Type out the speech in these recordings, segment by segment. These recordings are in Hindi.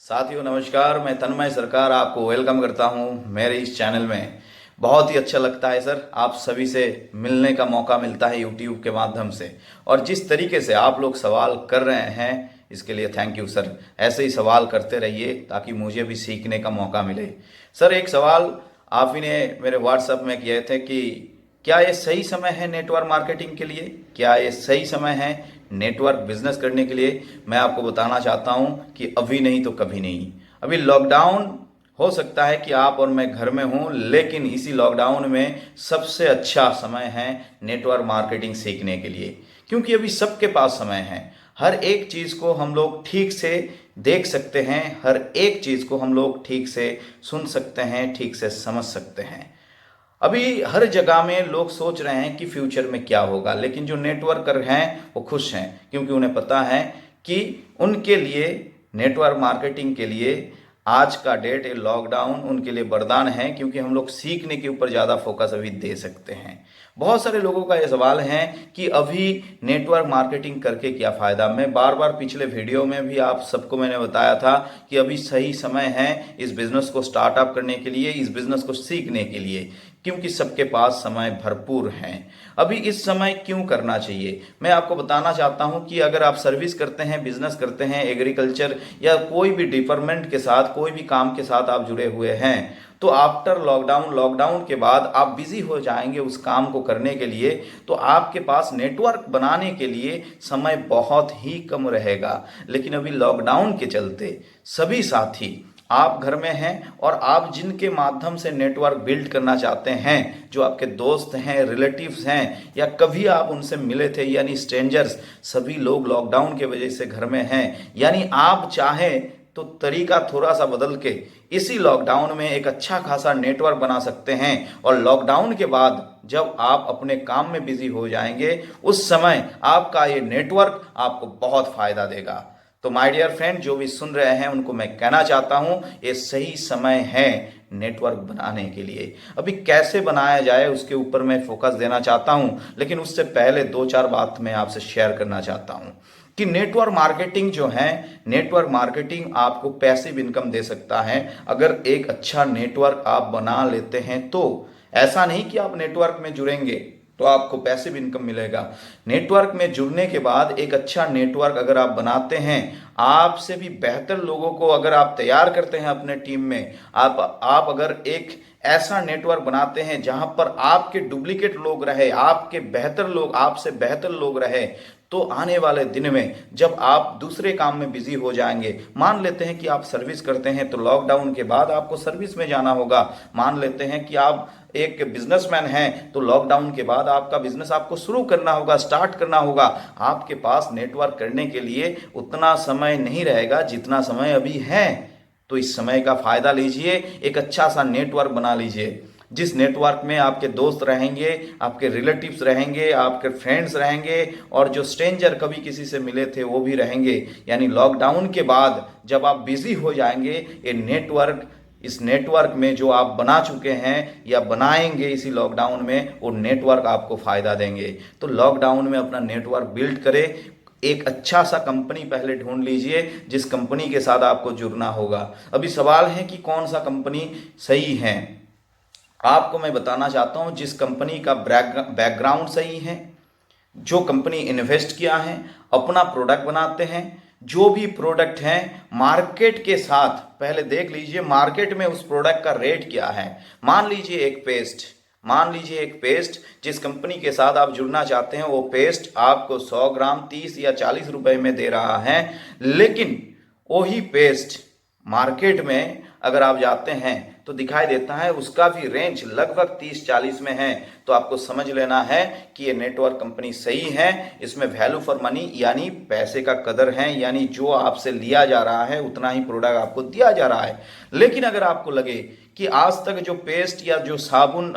साथियों नमस्कार, मैं तन्मय सरकार आपको वेलकम करता हूं मेरे इस चैनल में। बहुत ही अच्छा लगता है सर, आप सभी से मिलने का मौका मिलता है यूट्यूब के माध्यम से। और जिस तरीके से आप लोग सवाल कर रहे हैं इसके लिए थैंक यू सर। ऐसे ही सवाल करते रहिए ताकि मुझे भी सीखने का मौका मिले। सर एक सवाल आप ही ने मेरे व्हाट्सएप में किए थे कि क्या ये सही समय है नेटवर्क मार्केटिंग के लिए, क्या ये सही समय है नेटवर्क बिजनेस करने के लिए। मैं आपको बताना चाहता हूं कि अभी नहीं तो कभी नहीं। अभी लॉकडाउन हो सकता है कि आप और मैं घर में हूं, लेकिन इसी लॉकडाउन में सबसे अच्छा समय है नेटवर्क मार्केटिंग सीखने के लिए, क्योंकि अभी सबके पास समय है। हर एक चीज को हम लोग ठीक से देख सकते हैं, हर एक चीज को हम लोग ठीक से सुन सकते हैं, ठीक से समझ सकते हैं। अभी हर जगह में लोग सोच रहे हैं कि फ्यूचर में क्या होगा, लेकिन जो नेटवर्कर हैं वो खुश हैं, क्योंकि उन्हें पता है कि उनके लिए नेटवर्क मार्केटिंग के लिए आज का डेट, ये लॉकडाउन उनके लिए वरदान है, क्योंकि हम लोग सीखने के ऊपर ज़्यादा फोकस अभी दे सकते हैं। बहुत सारे लोगों का ये सवाल है कि अभी नेटवर्क मार्केटिंग करके क्या फ़ायदा। मैं बार बार पिछले वीडियो में भी आप सबको मैंने बताया था कि अभी सही समय है इस बिज़नेस को स्टार्टअप करने के लिए, इस बिज़नेस को सीखने के लिए, क्योंकि सबके पास समय भरपूर है। अभी इस समय क्यों करना चाहिए, मैं आपको बताना चाहता हूं कि अगर आप सर्विस करते हैं, बिजनेस करते हैं, एग्रीकल्चर या कोई भी डिपार्टमेंट के साथ, कोई भी काम के साथ आप जुड़े हुए हैं, तो आफ्टर लॉकडाउन के बाद आप बिजी हो जाएंगे उस काम को करने के लिए। तो आपके पास नेटवर्क बनाने के लिए समय बहुत ही कम रहेगा। लेकिन अभी लॉकडाउन के चलते सभी साथी आप घर में हैं, और आप जिनके माध्यम से नेटवर्क बिल्ड करना चाहते हैं, जो आपके दोस्त हैं, रिलेटिव्स हैं, या कभी आप उनसे मिले थे, यानी स्ट्रेंजर्स, सभी लोग लॉकडाउन के वजह से घर में हैं। यानी आप चाहें तो तरीका थोड़ा सा बदल के इसी लॉकडाउन में एक अच्छा खासा नेटवर्क बना सकते हैं। और लॉकडाउन के बाद जब आप अपने काम में बिजी हो जाएंगे, उस समय आपका ये नेटवर्क आपको बहुत फायदा देगा। तो माय डियर फ्रेंड, जो भी सुन रहे हैं उनको मैं कहना चाहता हूं ये सही समय है नेटवर्क बनाने के लिए। अभी कैसे बनाया जाए उसके ऊपर मैं फोकस देना चाहता हूं, लेकिन उससे पहले दो चार बात मैं आपसे शेयर करना चाहता हूं कि नेटवर्क मार्केटिंग जो है, नेटवर्क मार्केटिंग आपको पैसिव इनकम दे सकता है अगर एक अच्छा नेटवर्क आप बना लेते हैं तो। ऐसा नहीं कि आप नेटवर्क में जुड़ेंगे तो आपको पैसिव इनकम मिलेगा। नेटवर्क में जुड़ने के बाद एक अच्छा नेटवर्क अगर आप बनाते हैं, आपसे भी बेहतर लोगों को अगर आप तैयार करते हैं अपने टीम में, आप अगर एक ऐसा नेटवर्क बनाते हैं जहां पर आपके डुप्लीकेट लोग रहे, आपके बेहतर लोग, आपसे बेहतर लोग रहे, तो आने वाले दिन में जब आप दूसरे काम में बिजी हो जाएंगे, मान लेते हैं कि आप सर्विस करते हैं तो लॉकडाउन के बाद आपको सर्विस में जाना होगा। मान लेते हैं कि आप एक बिजनेसमैन हैं तो लॉकडाउन के बाद आपका बिजनेस आपको शुरू करना होगा, स्टार्ट करना होगा। आपके पास नेटवर्क करने के लिए उतना समय नहीं रहेगा जितना समय अभी है। तो इस समय का फायदा लीजिए, एक अच्छा सा नेटवर्क बना लीजिए, जिस नेटवर्क में आपके दोस्त रहेंगे, आपके रिलेटिव्स रहेंगे, आपके फ्रेंड्स रहेंगे, और जो स्ट्रेंजर कभी किसी से मिले थे वो भी रहेंगे। यानी लॉकडाउन के बाद जब आप बिजी हो जाएंगे, ये नेटवर्क, इस नेटवर्क में जो आप बना चुके हैं या बनाएंगे इसी लॉकडाउन में, वो नेटवर्क आपको फायदा देंगे। तो लॉकडाउन में अपना नेटवर्क बिल्ड करें। एक अच्छा सा कंपनी पहले ढूंढ लीजिए जिस कंपनी के साथ आपको जुड़ना होगा। अभी सवाल है कि कौन सा कंपनी सही है। आपको मैं बताना चाहता हूं जिस कंपनी का बैकग्राउंड सही है, जो कंपनी इन्वेस्ट किया है, अपना प्रोडक्ट बनाते हैं, जो भी प्रोडक्ट है मार्केट के साथ पहले देख लीजिए मार्केट में उस प्रोडक्ट का रेट क्या है। मान लीजिए एक पेस्ट जिस कंपनी के साथ आप जुड़ना चाहते हैं, वो पेस्ट आपको 100 ग्राम 30 या 40 रुपए में दे रहा है, लेकिन वही पेस्ट मार्केट में अगर आप जाते हैं तो दिखाई देता है उसका भी रेंज लगभग 30-40 में है। तो आपको समझ लेना है कि ये नेटवर्क कंपनी सही है, इसमें वैल्यू फॉर मनी यानी पैसे का कदर है, यानी जो आपसे लिया जा रहा है उतना ही प्रोडक्ट आपको दिया जा रहा है। लेकिन अगर आपको लगे कि आज तक जो पेस्ट या जो साबुन,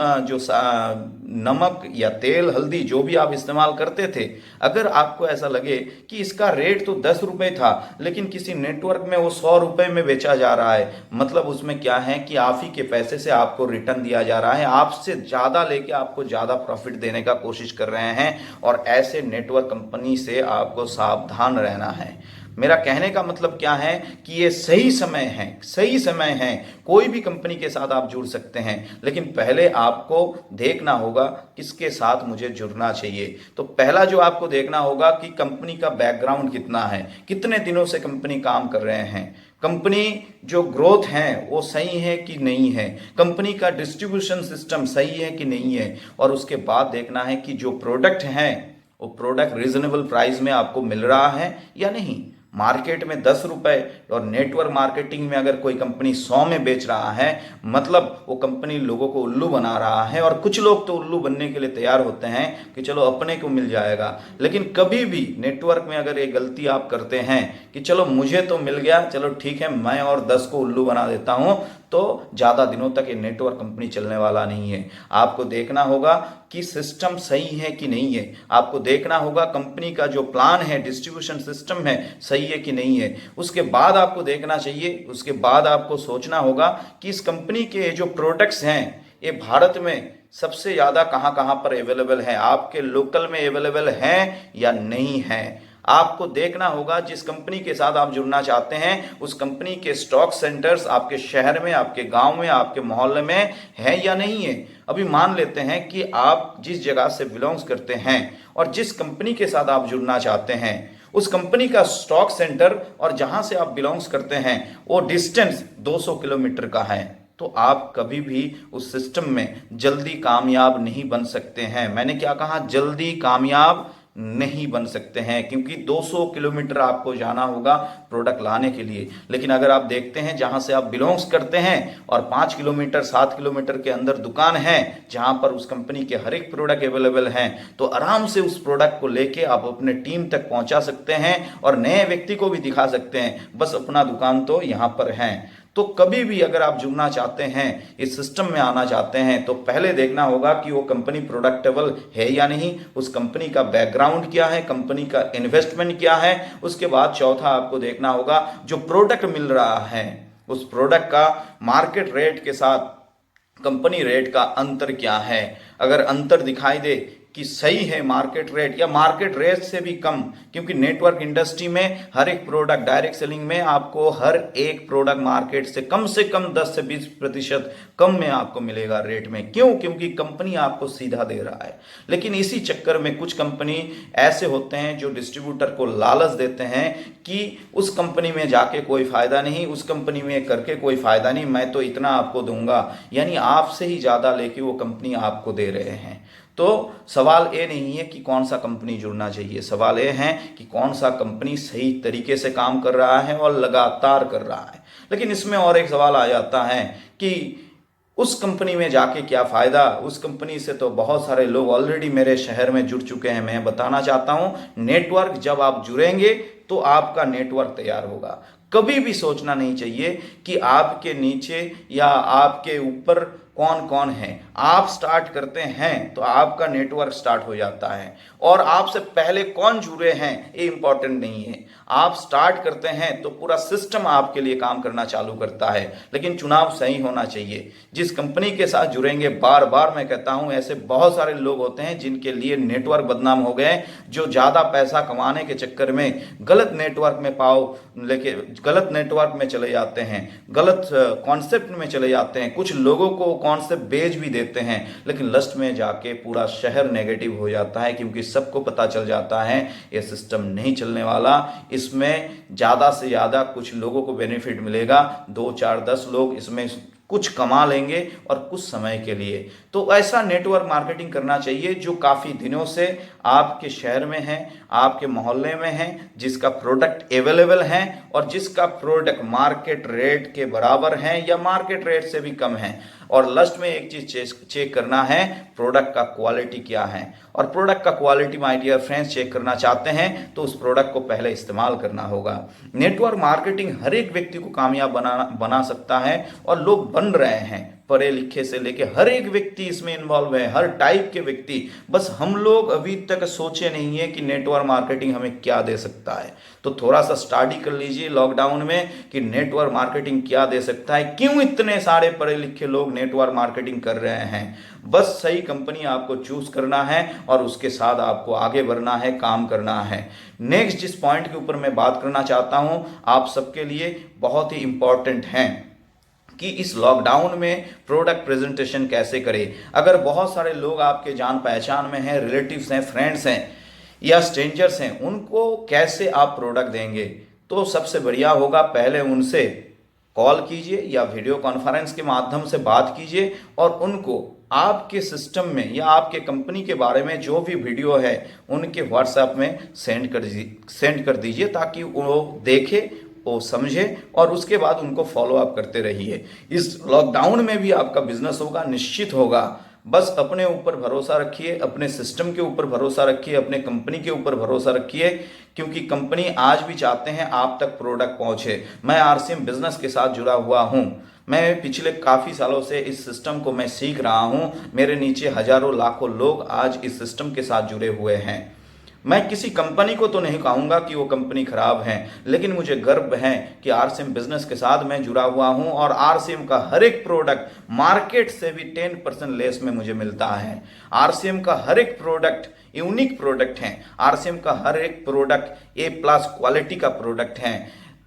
नमक या तेल, हल्दी जो भी आप इस्तेमाल करते थे, अगर आपको ऐसा लगे कि इसका रेट तो 10 रुपए था लेकिन किसी नेटवर्क में वो 100 रुपए में बेचा जा रहा है, मतलब उसमें क्या है कि आप ही के पैसे से आपको रिटर्न दिया जा रहा है, आपसे ज्यादा लेके आपको ज्यादा प्रॉफिट देने का कोशिश कर रहे हैं। और ऐसे नेटवर्क कंपनी से आपको सावधान रहना है। मेरा कहने का मतलब क्या है कि ये सही समय है, सही समय है। कोई भी कंपनी के साथ आप जुड़ सकते हैं, लेकिन पहले आपको देखना होगा किसके साथ मुझे जुड़ना चाहिए। तो पहला जो आपको देखना होगा कि कंपनी का बैकग्राउंड कितना है, कितने दिनों से कंपनी काम कर रहे हैं, कंपनी जो ग्रोथ है वो सही है कि नहीं है, कंपनी का डिस्ट्रीब्यूशन सिस्टम सही है कि नहीं है, और उसके बाद देखना है कि जो प्रोडक्ट है वो प्रोडक्ट रीजनेबल प्राइस में आपको मिल रहा है या नहीं। मार्केट में 10 रुपए और नेटवर्क मार्केटिंग में अगर कोई कंपनी 100 में बेच रहा है, मतलब वो कंपनी लोगों को उल्लू बना रहा है। और कुछ लोग तो उल्लू बनने के लिए तैयार होते हैं कि चलो अपने को मिल जाएगा, लेकिन कभी भी नेटवर्क में अगर ये गलती आप करते हैं कि चलो मुझे तो मिल गया, चलो ठीक है मैं और 10 को उल्लू बना देता हूं, तो ज़्यादा दिनों तक ये नेटवर्क कंपनी चलने वाला नहीं है। आपको देखना होगा कि सिस्टम सही है कि नहीं है, आपको देखना होगा कंपनी का जो प्लान है, डिस्ट्रीब्यूशन सिस्टम है, सही है कि नहीं है। उसके बाद आपको देखना चाहिए, उसके बाद आपको सोचना होगा कि इस कंपनी के जो प्रोडक्ट्स हैं ये भारत में सबसे ज़्यादा कहाँ कहाँ पर अवेलेबल है, आपके लोकल में अवेलेबल हैं या नहीं है। आपको देखना होगा जिस कंपनी के साथ आप जुड़ना चाहते हैं उस कंपनी के स्टॉक सेंटर्स आपके शहर में, आपके गांव में, आपके मोहल्ले में है या नहीं है। अभी मान लेते हैं कि आप जिस जगह से बिलोंग्स करते हैं और जिस कंपनी के साथ आप जुड़ना चाहते हैं उस कंपनी का स्टॉक सेंटर और जहां से आप बिलोंग्स करते हैं वो डिस्टेंस 200 किलोमीटर का है, तो आप कभी भी उस सिस्टम में जल्दी कामयाब नहीं बन सकते हैं। मैंने क्या कहा, जल्दी कामयाब नहीं बन सकते हैं, क्योंकि 200 किलोमीटर आपको जाना होगा प्रोडक्ट लाने के लिए। लेकिन अगर आप देखते हैं जहां से आप बिलोंग्स करते हैं और 5 किलोमीटर 7 किलोमीटर के अंदर दुकान है जहां पर उस कंपनी के हर एक प्रोडक्ट अवेलेबल हैं, तो आराम से उस प्रोडक्ट को लेके आप अपने टीम तक पहुंचा सकते हैं और नए व्यक्ति को भी दिखा सकते हैं बस अपना दुकान तो यहां पर है। तो कभी भी अगर आप जुड़ना चाहते हैं, इस सिस्टम में आना चाहते हैं, तो पहले देखना होगा कि वो कंपनी प्रोडक्टेबल है या नहीं, उस कंपनी का बैकग्राउंड क्या है, कंपनी का इन्वेस्टमेंट क्या है। उसके बाद चौथा आपको देखना होगा जो प्रोडक्ट मिल रहा है उस प्रोडक्ट का मार्केट रेट के साथ कंपनी रेट का अंतर क्या है। अगर अंतर दिखाई दे कि सही है मार्केट रेट या मार्केट रेट से भी कम, क्योंकि नेटवर्क इंडस्ट्री में हर एक प्रोडक्ट डायरेक्ट सेलिंग में आपको हर एक प्रोडक्ट मार्केट से कम 10 से 20% कम में आपको मिलेगा रेट में। क्यों? क्योंकि कंपनी आपको सीधा दे रहा है। लेकिन इसी चक्कर में कुछ कंपनी ऐसे होते हैं जो डिस्ट्रीब्यूटर को लालच देते हैं कि उस कंपनी में जाके कोई फायदा नहीं, उस कंपनी में करके कोई फायदा नहीं, मैं तो इतना आपको दूंगा, यानी आपसे ही ज्यादा लेके वो कंपनी आपको दे रहे हैं। तो सवाल ये नहीं है कि कौन सा कंपनी जुड़ना चाहिए, सवाल ये है कि कौन सा कंपनी सही तरीके से काम कर रहा है और लगातार कर रहा है। लेकिन इसमें और एक सवाल आ जाता है कि उस कंपनी में जाके क्या फ़ायदा, उस कंपनी से तो बहुत सारे लोग ऑलरेडी मेरे शहर में जुड़ चुके हैं। मैं बताना चाहता हूं नेटवर्क जब आप जुड़ेंगे तो आपका नेटवर्क तैयार होगा। कभी भी सोचना नहीं चाहिए कि आपके नीचे या आपके ऊपर कौन कौन है। आप स्टार्ट करते हैं तो आपका नेटवर्क स्टार्ट हो जाता है, और आपसे पहले कौन जुड़े हैं ये इंपॉर्टेंट नहीं है। आप स्टार्ट करते हैं तो पूरा सिस्टम आपके लिए काम करना चालू करता है, लेकिन चुनाव सही होना चाहिए। जिस कंपनी के साथ जुड़ेंगे, बार बार मैं कहता हूं ऐसे बहुत सारे लोग होते हैं जिनके लिए नेटवर्क बदनाम हो गए, जो ज़्यादा पैसा कमाने के चक्कर में गलत नेटवर्क में लेके गलत नेटवर्क में चले जाते हैं, गलत कॉन्सेप्ट में चले जाते हैं, कुछ लोगों को कॉन्सेप्ट बेच भी देते हैं, लेकिन लास्ट में जाके पूरा शहर नेगेटिव हो जाता है, क्योंकि सबको पता चल जाता है ये सिस्टम नहीं चलने वाला। इसमें ज़्यादा से ज़्यादा कुछ लोगों को बेनिफिट मिलेगा, 2 4 10 लोग इसमें कुछ कमा लेंगे और कुछ समय के लिए। तो ऐसा नेटवर्क मार्केटिंग करना चाहिए जो काफ़ी दिनों से आपके शहर में है, आपके मोहल्ले में है, जिसका प्रोडक्ट अवेलेबल है और जिसका प्रोडक्ट मार्केट रेट के बराबर है या मार्केट रेट से भी कम है। और लास्ट में एक चीज चेक करना है, प्रोडक्ट का क्वालिटी क्या है। और प्रोडक्ट का quality my dear friends check करना चाहते हैं तो उस प्रोडक्ट को पहले इस्तेमाल करना होगा। नेटवर्क मार्केटिंग हर एक व्यक्ति को कामयाब बना सकता है और लोग बन रहे हैं, पढ़े लिखे से लेके हर एक व्यक्ति इसमें इन्वॉल्व है, हर टाइप के व्यक्ति। बस हम लोग अभी तक सोचे नहीं है कि नेटवर्क मार्केटिंग हमें क्या दे सकता है। तो थोड़ा सा स्टडी कर लीजिए लॉकडाउन में कि नेटवर्क मार्केटिंग क्या दे सकता है, क्यों इतने सारे पढ़े लिखे लोग नेटवर्क मार्केटिंग कर रहे हैं। बस सही कंपनी आपको चूज करना है और उसके साथ आपको आगे बढ़ना है, काम करना है। नेक्स्ट जिस पॉइंट के ऊपर मैं बात करना चाहता हूं, आप सबके लिए बहुत ही इंपॉर्टेंट है कि इस लॉकडाउन में प्रोडक्ट प्रेजेंटेशन कैसे करें। अगर बहुत सारे लोग आपके जान पहचान में हैं, रिलेटिव्स हैं, फ्रेंड्स हैं या स्ट्रेंजर्स हैं, उनको कैसे आप प्रोडक्ट देंगे? तो सबसे बढ़िया होगा पहले उनसे कॉल कीजिए या वीडियो कॉन्फ्रेंस के माध्यम से बात कीजिए और उनको आपके सिस्टम में या आपके कंपनी के बारे में जो भी वीडियो है उनके व्हाट्सएप में सेंड कर दीजिए, ताकि वो देखे, वो समझे और उसके बाद उनको फॉलो अप करते रहिए। इस लॉकडाउन में भी आपका बिजनेस होगा, निश्चित होगा। बस अपने ऊपर भरोसा रखिए, अपने सिस्टम के ऊपर भरोसा रखिए, अपने कंपनी के ऊपर भरोसा रखिए, क्योंकि कंपनी आज भी चाहते हैं आप तक प्रोडक्ट पहुंचे। मैं आरसीएम बिजनेस के साथ जुड़ा हुआ हूं। मैं पिछले काफ़ी सालों से इस सिस्टम को मैं सीख रहा हूं। मेरे नीचे हजारों लाखों लोग आज इस सिस्टम के साथ जुड़े हुए हैं। मैं किसी कंपनी को तो नहीं कहूंगा कि वो कंपनी खराब है, लेकिन मुझे गर्व है कि आरसीएम बिजनेस के साथ मैं जुड़ा हुआ हूं और आरसीएम का हर एक प्रोडक्ट मार्केट से भी 10% लेस में मुझे मिलता है। आरसीएम का हर एक प्रोडक्ट यूनिक प्रोडक्ट है। आरसीएम का हर एक प्रोडक्ट A+ क्वालिटी का प्रोडक्ट है।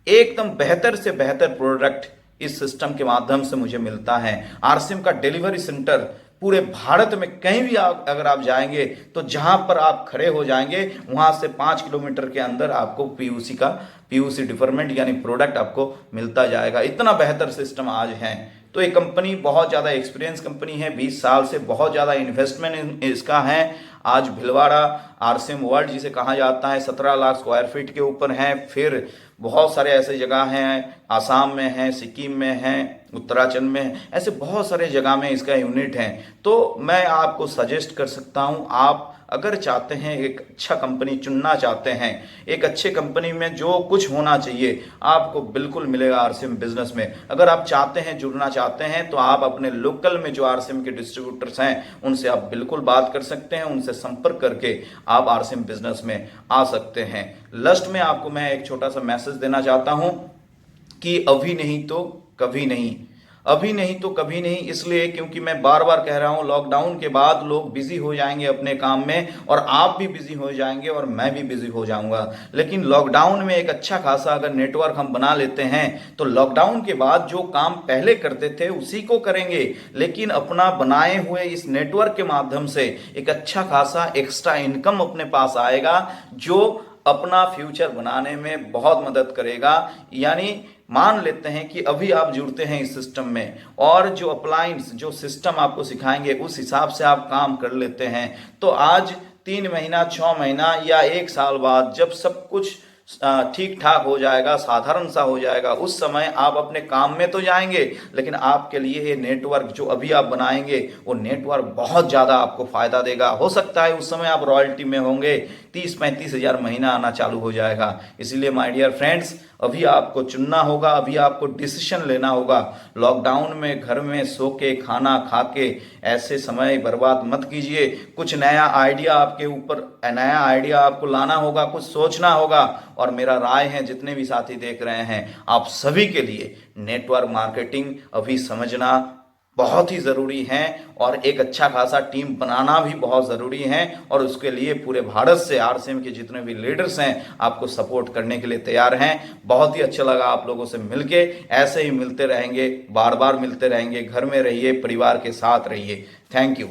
एकदम बेहतर से बेहतर प्रोडक्ट इस सिस्टम के माध्यम से मुझे मिलता है। आरसीएम का डिलीवरी सेंटर पूरे भारत में कहीं भी अगर आप जाएंगे तो जहां पर आप खड़े हो जाएंगे वहां से 5 किलोमीटर के अंदर आपको पीयूसी डिफरमेंट यानी प्रोडक्ट आपको मिलता जाएगा। इतना बेहतर सिस्टम आज है। तो ये कंपनी बहुत ज़्यादा एक्सपीरियंस कंपनी है, 20 साल से बहुत ज़्यादा इन्वेस्टमेंट इसका है। आज भिलवाड़ा आरसीएम वर्ल्ड जिसे कहा जाता है 17 लाख स्क्वायर फीट के ऊपर है। फिर बहुत सारे ऐसे जगह हैं, आसाम में है, सिक्किम में है, उत्तराखंड में है, ऐसे बहुत सारे जगह में इसका यूनिट है। तो मैं आपको सजेस्ट कर सकता हूं, आप अगर चाहते हैं एक अच्छा कंपनी चुनना चाहते हैं, एक अच्छे कंपनी में जो कुछ होना चाहिए आपको बिल्कुल मिलेगा आरसीएम बिजनेस में। अगर आप चाहते हैं, जुड़ना चाहते हैं, तो आप अपने लोकल में जो आरसीएम के डिस्ट्रीब्यूटर्स हैं उनसे आप बिल्कुल बात कर सकते हैं। उनसे संपर्क करके आप आरसीएम बिजनेस में आ सकते हैं। लास्ट में आपको मैं एक छोटा सा मैसेज देना चाहता हूं कि अभी नहीं तो कभी नहीं, अभी नहीं तो कभी नहीं, इसलिए क्योंकि मैं बार बार कह रहा हूं लॉकडाउन के बाद लोग बिजी हो जाएंगे अपने काम में और आप भी बिजी हो जाएंगे और मैं भी बिजी हो जाऊंगा। लेकिन लॉकडाउन में एक अच्छा खासा अगर नेटवर्क हम बना लेते हैं तो लॉकडाउन के बाद जो काम पहले करते थे उसी को करेंगे, लेकिन अपना बनाए हुए इस नेटवर्क के माध्यम से एक अच्छा खासा एक्स्ट्रा इनकम अपने पास आएगा, जो अपना फ्यूचर बनाने में बहुत मदद करेगा। यानी मान लेते हैं कि अभी आप जुड़ते हैं इस सिस्टम में और जो अप्लायंस जो सिस्टम आपको सिखाएंगे उस हिसाब से आप काम कर लेते हैं, तो आज 3 महीना, 6 महीना या 1 साल बाद जब सब कुछ ठीक ठाक हो जाएगा, साधारण सा हो जाएगा, उस समय आप अपने काम में तो जाएंगे, लेकिन आपके लिए ये नेटवर्क जो अभी आप बनाएंगे वो नेटवर्क बहुत ज़्यादा आपको फायदा देगा। हो सकता है उस समय आप रॉयल्टी में होंगे, 30-35 हज़ार महीना आना चालू हो जाएगा। इसलिए माय डियर फ्रेंड्स, अभी आपको चुनना होगा, अभी आपको डिसीजन लेना होगा। लॉकडाउन में घर में सो के खाना खा के ऐसे समय बर्बाद मत कीजिए। कुछ नया आइडिया आपको लाना होगा, कुछ सोचना होगा। और मेरा राय है, जितने भी साथी देख रहे हैं आप सभी के लिए नेटवर्क मार्केटिंग अभी समझना बहुत ही ज़रूरी है और एक अच्छा खासा टीम बनाना भी बहुत ज़रूरी है। और उसके लिए पूरे भारत से आरसीएम के जितने भी लीडर्स हैं आपको सपोर्ट करने के लिए तैयार हैं। बहुत ही अच्छा लगा आप लोगों से मिलके। ऐसे ही मिलते रहेंगे, बार बार मिलते रहेंगे। घर में रहिए, परिवार के साथ रहिए। Thank you.